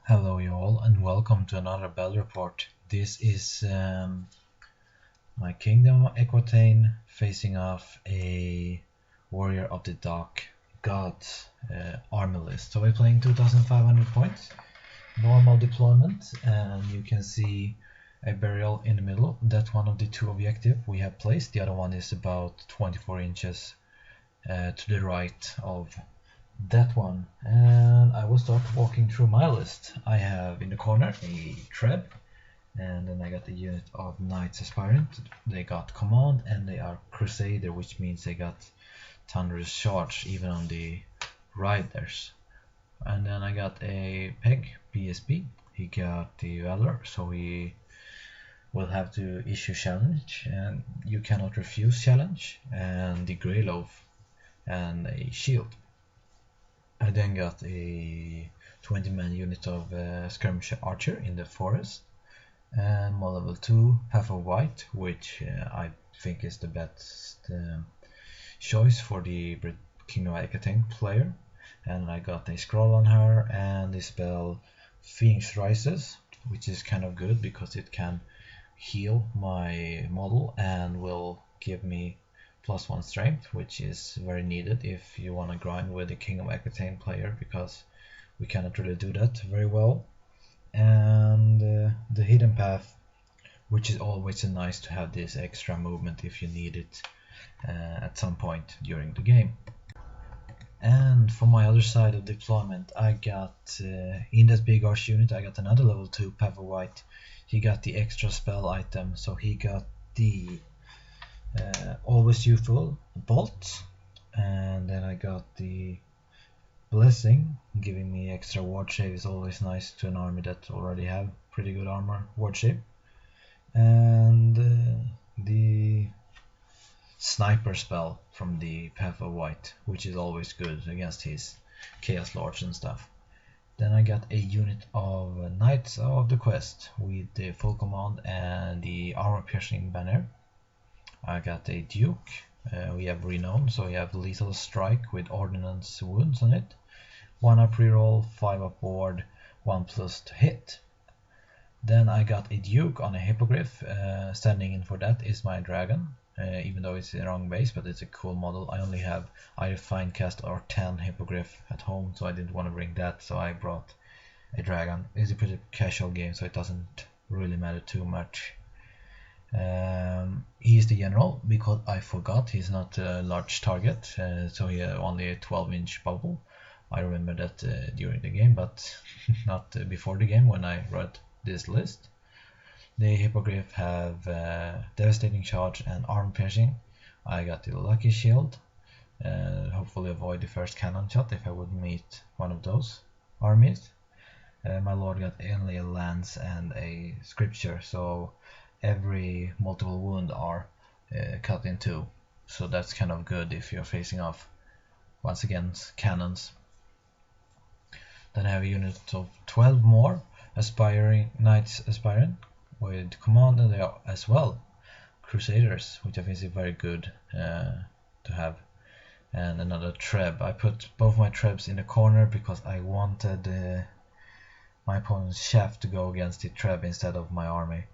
Hello you all and welcome to another Bell Report. This is my Kingdom of Equitaine facing off a Warrior of the Dark Gods army list. So we're playing 2500 points, normal deployment, and you can see a burial in the middle. That's one of the two objectives we have placed. The other one is about 24 inches to the right of that one. And I will start walking through my list. I have in the corner a Treb, and then I got a unit of Knights Aspirant. They got Command and they are Crusader, which means they got Thunderous Charge even on the Riders. And then I got a Peg BSB. He got the Valor, so he will have to issue challenge, and you cannot refuse challenge, and the Grey Loaf and a Shield. I then got a 20-man unit of Skirmish Archer in the forest, and my level 2 Path of White, which I think is the best choice for the Kingdom of Equitaine player. And I got a scroll on her and the spell Phoenix Rises, which is kind of good because it can heal my model and will give me +1 strength, which is very needed if you want to grind with the Kingdom of Equitaine player, because we cannot really do that very well. And the hidden path, which is always nice to have this extra movement if you need it at some point during the game. And for my other side of deployment, I got in that big arch unit, I got another level 2 Path of White. He got the extra spell item, so he got the always useful bolt, and then I got the blessing, giving me extra ward save. Is always nice to an army that already have pretty good armor ward save, and the sniper spell from the Path of White, which is always good against his Chaos Lords and stuff. Then I got a unit of Knights of the Quest with the full command and the armor piercing banner. I got a Duke. We have Renown, so we have Lethal Strike with Ordnance Wounds on it. 1 up reroll, 5 up ward, 1+ to hit. Then I got a Duke on a Hippogriff. Standing in for that is my Dragon, even though it's the wrong base, but it's a cool model. I only have either Finecast or 10 Hippogriff at home, so I didn't want to bring that, so I brought a Dragon. It's a pretty casual game, so it doesn't really matter too much. He's the general because I forgot he's not a large target, so he had only a 12-inch bubble. I remember that during the game, but not before the game when I wrote this list. The Hippogriff have Devastating Charge and Arm Piercing. I got the Lucky Shield, hopefully avoid the first cannon shot if I would meet one of those armies. My lord got only a lance and a scripture, so every multiple wound are cut in two, so that's kind of good if you're facing off once again cannons. Then I have a unit of 12 more aspiring Knights Aspirant with command, and they are as well Crusaders, which I think is very good to have. And another Treb. I put both my Trebs in the corner because I wanted my opponent's shaft to go against the Treb instead of my army.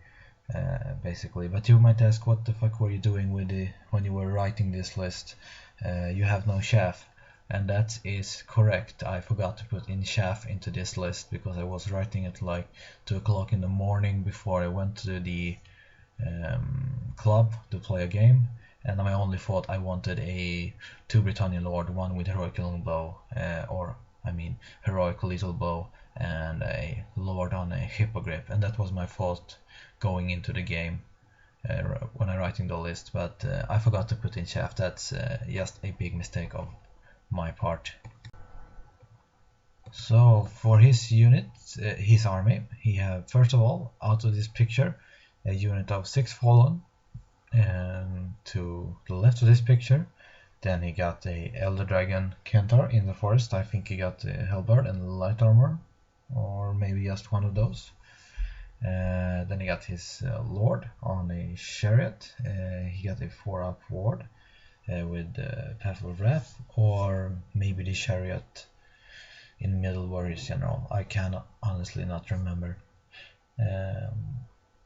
Basically, but you might ask, what the fuck were you doing with when you were writing this list? You have no chaff, and that is correct. I forgot to put in chaff into this list because I was writing it like 2 o'clock in the morning before I went to the club to play a game, and my only thought, I wanted a 2 Britannia Lord, one with heroic long bow, heroic little bow, and a Lord on a Hippogriff, and that was my fault going into the game when I writing the list, but I forgot to put in chaff. That's just a big mistake of my part. So for his unit, his army, he have first of all, out of this picture, a unit of 6 fallen, and to the left of this picture, then he got a Elder Dragon Centaur in the forest. I think he got a Hellbird and light armor, or maybe just one of those. Then he got his Lord on a Chariot. He got a 4-up ward with Path of Wrath, or maybe the Chariot in middle warriors general. I cannot honestly not remember.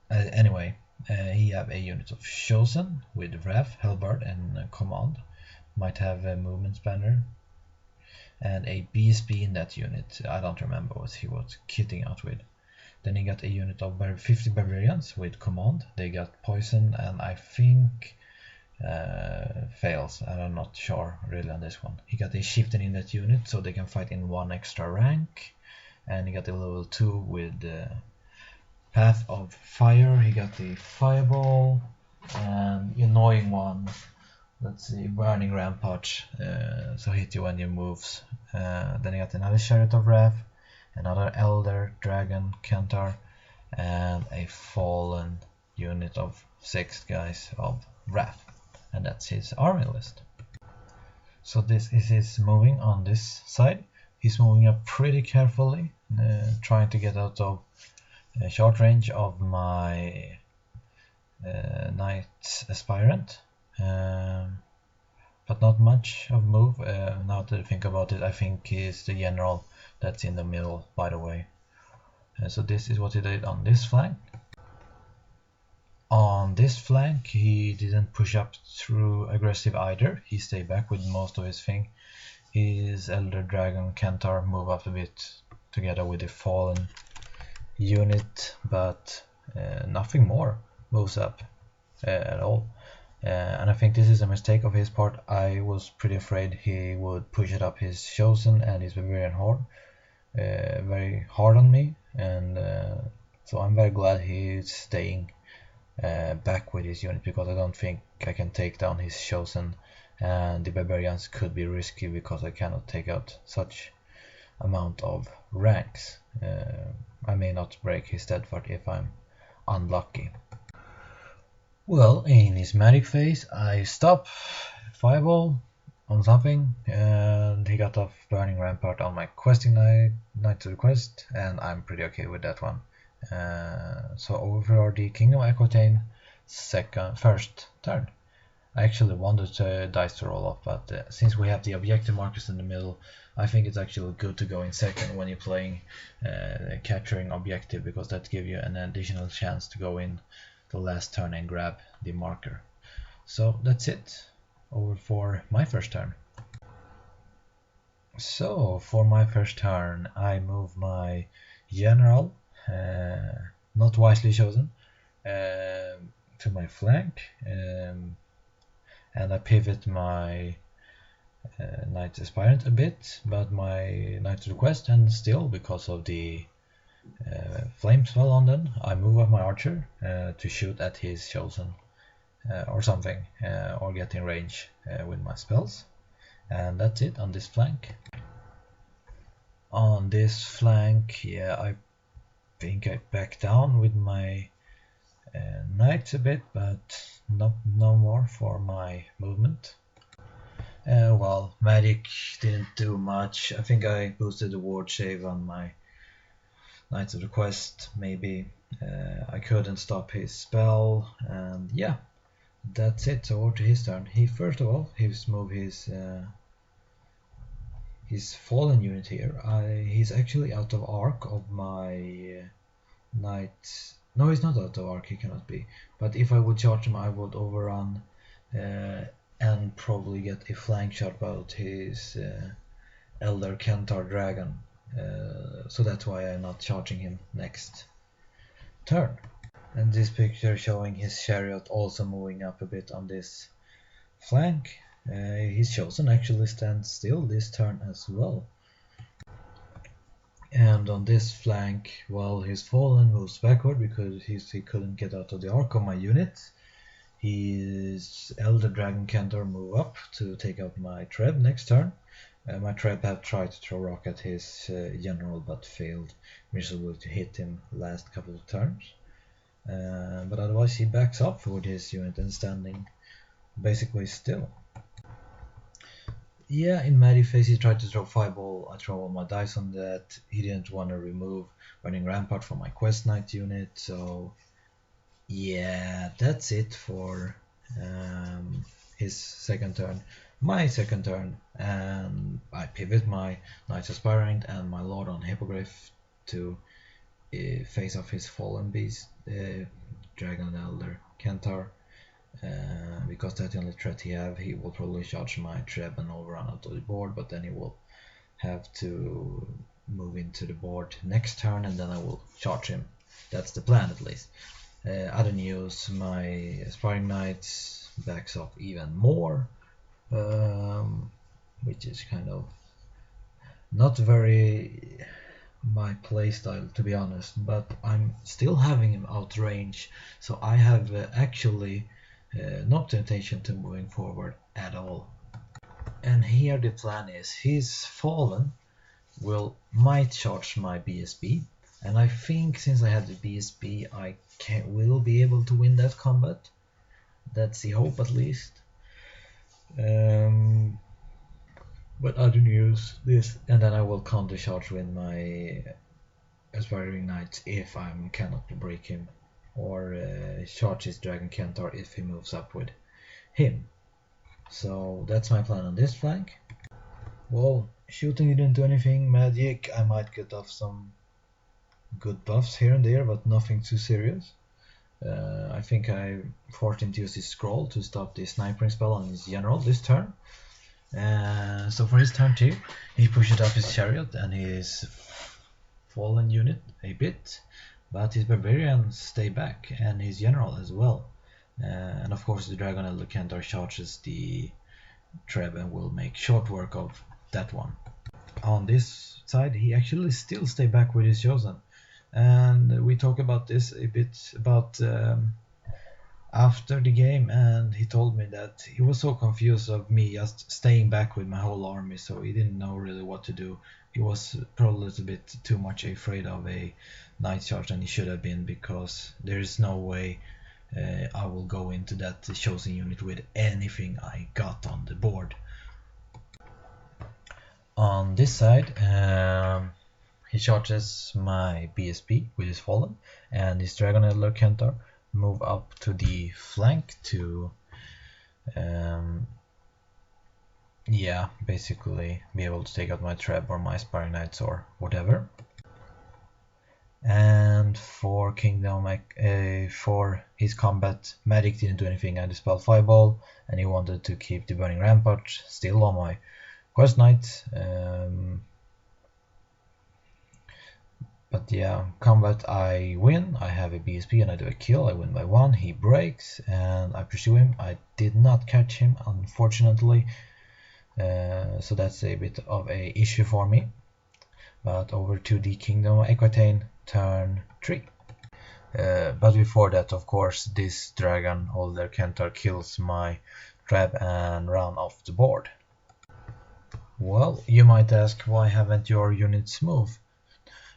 Anyway, he have a unit of Chosen with Wrath, Hellbard, and Command. Might have a movement spanner and a BSB in that unit. I don't remember what he was kitting out with. Then he got a unit of 50 barbarians with Command. They got poison and I think fails. I'm not sure really on this one. He got a chieftain in that unit so they can fight in 1 extra rank. And he got a level 2 with Path of Fire. He got the Fireball and annoying one. Let's see, Burning Rampart. So hit you when you moves. Then he got another Chariot of Wrath, another Elder Dragon Centaur, and a Fallen unit of 6 guys of Wrath. And that's his army list. So this is his moving on this side. He's moving up pretty carefully, trying to get out of short range of my Knight Aspirant. But not much of move. Now that I think about it, I think he's the general that's in the middle, by the way. So this is what he did on this flank. On this flank, he didn't push up through aggressive either. He stayed back with most of his thing. His Elder Dragon Centaur move up a bit together with the Fallen unit, but nothing more moves up at all. And I think this is a mistake of his part. I was pretty afraid he would push it up his Chosen and his Barbarian Horde very hard on me, and so I'm very glad he's staying back with his unit, because I don't think I can take down his Chosen, and the Barbarians could be risky because I cannot take out such amount of ranks. I may not break his Steadfast if I'm unlucky. Well, in his magic phase, I stop Fireball on something, and he got off Burning Rampart on my questing Knight to the Quest, and I'm pretty okay with that one. So over the Kingdom of Equitaine first turn. I actually wanted to dice to roll off, but since we have the objective markers in the middle, I think it's actually good to go in second when you're playing capturing objective, because that gives you an additional chance to go in the last turn and grab the marker. So that's it. Over for my first turn. So for my first turn, I move my general, not wisely chosen, to my flank, and I pivot my Knight Aspirant a bit, but my Knight to the Quest, and still because of the flame spell on them, I move up my archer to shoot at his Chosen or something, or get in range with my spells. And that's it on this flank. On this flank, yeah, I think I back down with my knights a bit, but no more for my movement. Well, magic didn't do much. I think I boosted the ward save on my Knights of the Quest, maybe. I couldn't stop his spell, and yeah, that's it. So over to his turn. He first of all, he's moved his Fallen unit here. He's actually out of arc of my knight. No, he's not out of arc, he cannot be. But if I would charge him, I would overrun and probably get a flank shot about his Elder Centaur Dragon. So that's why I'm not charging him next turn. And this picture showing his chariot also moving up a bit on this flank. His Chosen actually stands still this turn as well. And on this flank, well, his Fallen moves backward because he couldn't get out of the arc of my unit. His Elder Dragon Centaur move up to take out my Treb next turn. My Treb have tried to throw rock at his general but failed miserably to hit him last couple of turns. But otherwise he backs up with his unit and standing basically still. Yeah, in Magic phase he tried to throw Fireball. I throw all my dice on that. He didn't want to remove Burning Rampart from my Quest Knight unit, so yeah, that's it for his second turn. My second turn, and I pivot my Knight Aspirant and my Lord on Hippogriff to face off his fallen beast, Dragon Elder Centaur. Because that's the only threat he have. He will probably charge my Treb and overrun out of the board, but then he will have to move into the board next turn, and then I will charge him. That's the plan, at least. Other news: my Aspiring Knights backs off even more, which is kind of not very my playstyle, to be honest, but I'm still having him out range, so I have actually no temptation to moving forward at all. And here the plan is, his fallen might charge my BSB, and I think since I have the BSB I will be able to win that combat. That's the hope, at least. But I don't use this, and then I will counter charge with my Aspiring Knight if I cannot break him, or charge his Dragon Centaur if he moves up with him. So that's my plan on this flank. Well, shooting didn't do anything. Magic, I might get off some good buffs here and there, but nothing too serious. I think I forced him to use his scroll to stop the sniping spell on his general this turn. So for his turn 2, he pushes up his chariot and his fallen unit a bit, but his barbarian stay back and his general as well. And of course the Dragon Elder Centaur charges the Treb and will make short work of that one. On this side, he actually still stay back with his Chosen, and we talk about this a bit about after the game, and he told me that he was so confused of me just staying back with my whole army, so he didn't know really what to do. He was probably a little bit too much afraid of a night charge than he should have been, because there is no way I will go into that Chosen unit with anything I got on the board. On this side, he charges my BSB with his Fallen, and his Dragon Elder Centaur move up to the flank to basically be able to take out my Treb or my Aspiring Knights or whatever. And for Kingdom, for his combat, Magic didn't do anything. I dispelled Fireball, and he wanted to keep the Burning Rampart still on my Quest Knight. But yeah, combat I win, I have a BSB and I do a kill, I win by 1, he breaks and I pursue him. I did not catch him, unfortunately, so that's a bit of a issue for me. But over to the Kingdom of Equitaine, turn 3. But before that, of course, this Dragon Elder Centaur kills my Treb and run off the board. Well, you might ask, why haven't your units moved,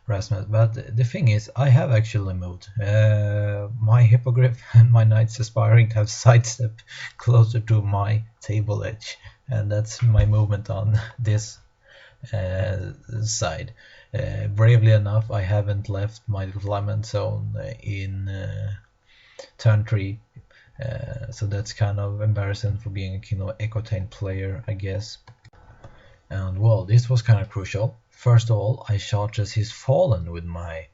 Rasmus? But the thing is, I have actually moved. My Hippogriff and my Knights Aspiring have sidestepped closer to my table edge, and that's my movement on this side. Bravely enough, I haven't left my deployment zone in turn 3, so that's kind of embarrassing for being a Kingdom of Equitaine player, I guess. And well, this was kind of crucial. First of all, I charged his Fallen with my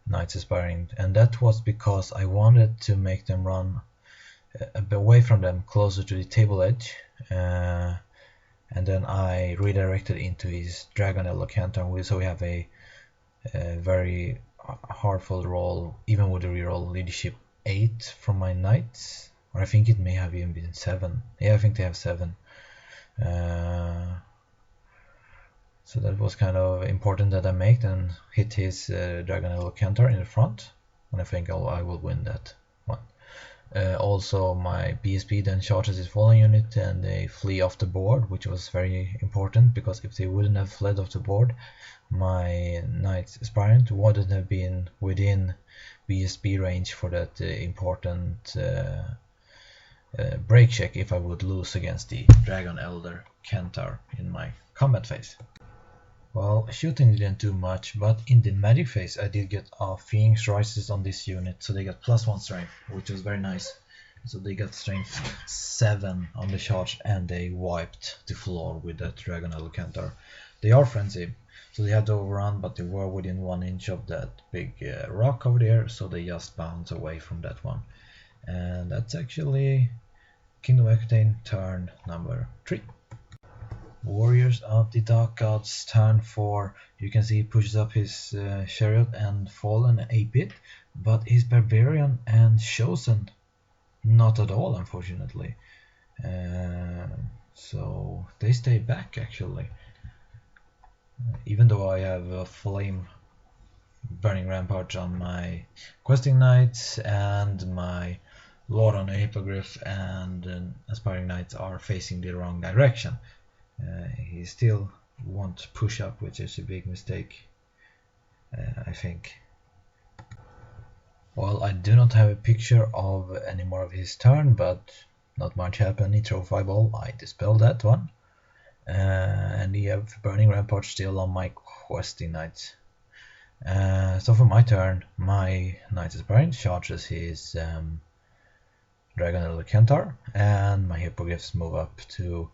Knights Aspiring, and that was because I wanted to make them run a bit away from them, closer to the table edge, and then I redirected into his Dragon Elder Centaur, so we have a very hardful roll, even with the reroll leadership 8 from my Knights, or I think it may have even been 7. Yeah, I think they have 7. So that was kind of important that I make and hit his Dragon Elder Centaur in the front, and I think I will win that one. Also, my BSB then charges his fallen unit and they flee off the board, which was very important, because if they wouldn't have fled off the board, my Knights Aspirant wouldn't have been within BSB range for that important break check if I would lose against the Dragon Elder Centaur in my combat phase. Well, shooting didn't do much, but in the magic phase I did get Phoenix Rises on this unit, so they got +1 strength, which was very nice. So they got strength 7 on the charge, and they wiped the floor with that Dragon Elder Centaur. They are frenzy, So they had to overrun, but they were within 1 inch of that big rock over there, so they just bounce away from that one. And that's actually Kingdom of Equitaine turn number 3. Warriors of the Dark Gods turn 4. You can see he pushes up his chariot and fallen a bit, but his barbarian and chosen not at all, unfortunately. So they stay back actually. Even though I have a flame burning rampart on my questing knights and my lord on the hippogriff and aspiring knights are facing the wrong direction, he still won't push up, which is a big mistake, I think. Well, I do not have a picture of any more of his turn, but not much happened. He threw fireball, I dispelled that one. And he have burning rampart still on my questing knights. So for my turn, my knight aspirant charges his dragon Elocantar, and my hippogriffs move up to.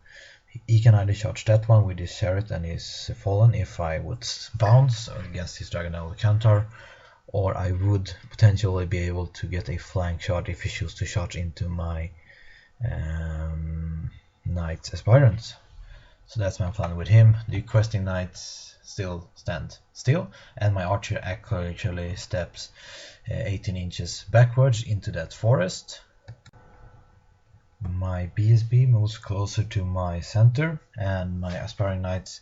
He can either charge that one with his chariot and his fallen if I would bounce against his dragon Elocantar, or I would potentially be able to get a flank charge if he chooses to charge into my knight aspirants. So that's my plan with him. The questing knights still stand still, and my archer actually steps 18 inches backwards into that forest. My BSB moves closer to my center, and my aspiring knights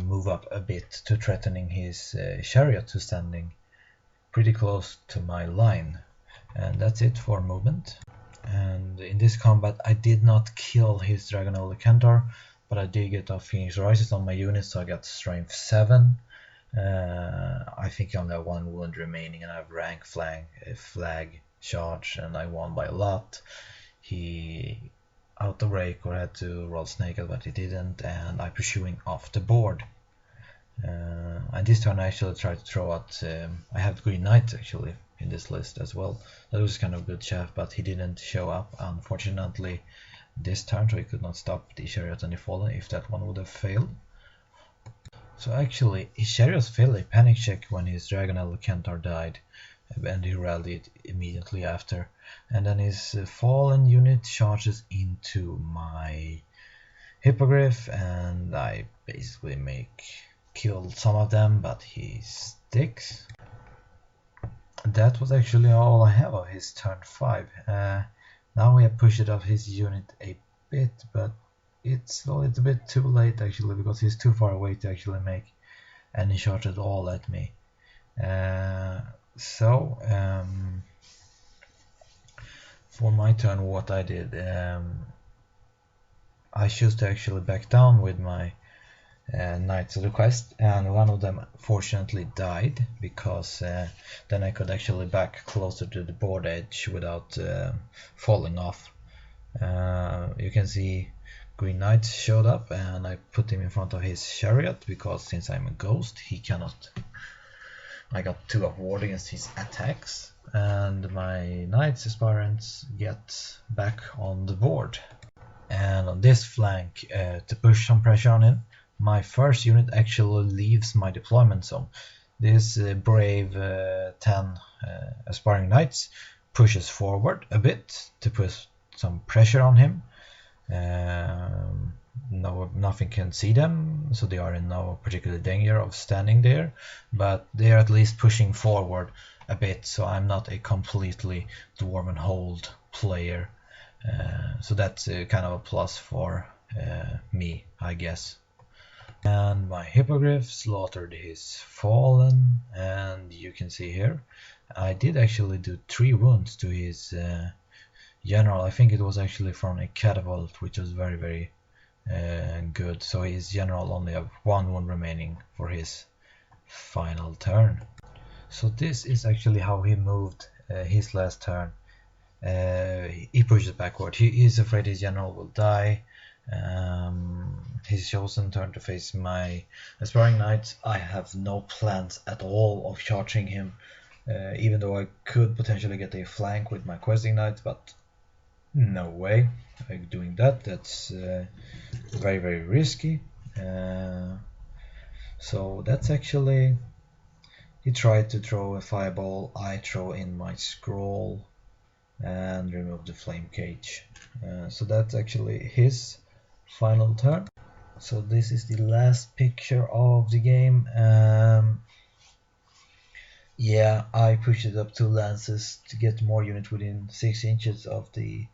move up a bit to threatening his chariot to standing pretty close to my line. And that's it for movement. And in this combat I did not kill his dragon Elocantar, but I did get off Phoenix Rises on my unit, so I got strength 7. I think I only have 1 wound remaining, and I have rank flag charge, and I won by a lot. He out of break or had to roll snake, but he didn't, and I pursuing off the board. And this turn I actually tried to throw out. I have Green Knight actually in this list as well. That was kind of good chaff, but he didn't show up unfortunately this turn, so he could not stop the chariot and the fallen if that one would have failed. So actually his chariot failed a panic check when his dragon Elocantar died, and he rallied immediately after, and then his fallen unit charges into my hippogriff, and I basically kill some of them, but he sticks. That was actually all I have of his turn 5. Now we have pushed up his unit a bit, but it's a little bit too late actually, because he's too far away to actually make any shot at all at me. For my turn, what I did, I chose to actually back down with my Knights of the Quest, and one of them fortunately died, because then I could actually back closer to the board edge without falling off. You can see Green Knight showed up, and I put him in front of his chariot, because since I'm a ghost he cannot. I got 2 of ward against his attacks, and my Knights aspirants get back on the board. And on this flank, to push some pressure on him, my first unit actually leaves my deployment zone. This brave 10 aspiring knights pushes forward a bit to put some pressure on him. Nothing can see them, so they are in no particular danger of standing there, but they are at least pushing forward a bit, so I'm not a completely dwarven hold player. So that's kind of a plus for me, I guess. And my hippogriff slaughtered his fallen, and you can see here I did actually do 3 wounds to his general. I think it was actually from a catapult, which was very, very good. So his general only have 1 wound remaining for his final turn. So this is actually how he moved his last turn. He pushes backward. He is afraid his general will die. His chosen turn to face my aspiring knight. I have no plans at all of charging him, even though I could potentially get a flank with my questing knight, but no way I'm doing that. That's very, very risky. So that's actually, he tried to throw a fireball, I throw in my scroll and remove the flame cage. So that's actually his final turn. So this is the last picture of the game. Yeah, I pushed it up 2 lances to get more units within 6 inches of the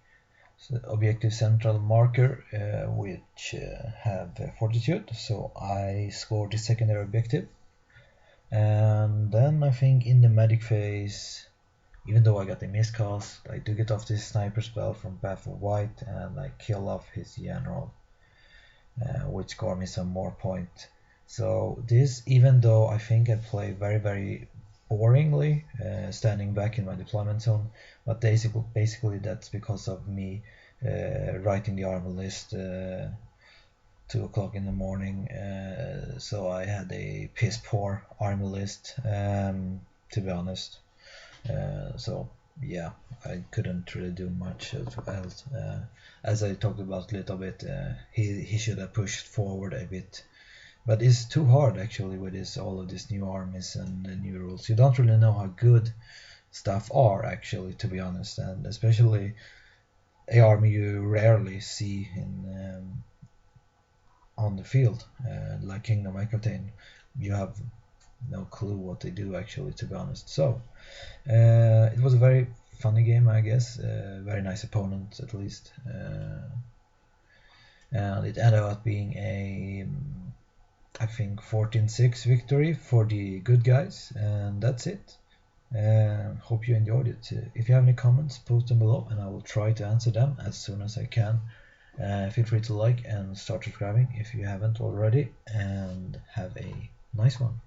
objective central marker, which have fortitude. So I scored the secondary objective. And then I think in the medic phase, even though I got the miscast, I do get off this sniper spell from Path of White and I kill off his general, which scored me some more point. So this, even though I think I play very boringly, standing back in my deployment zone, but basically that's because of me writing the armor list 2 o'clock in the morning. So I had a piss poor armor list, to be honest. So yeah, I couldn't really do much else. As I talked about a little bit, he should have pushed forward a bit, but it's too hard actually with all of these new armies and the new rules. You don't really know how good stuff are actually, to be honest, and especially a army you rarely see in on the field, like Kingdom of Equitaine. You have no clue what they do actually, to be honest. So it was a very funny game, I guess. Very nice opponent, at least. And it ended up being a, I think, 14-6 victory for the good guys. And that's it. Hope you enjoyed it. If you have any comments, post them below and I will try to answer them as soon as I can. Feel free to like and start subscribing if you haven't already. And have a nice one.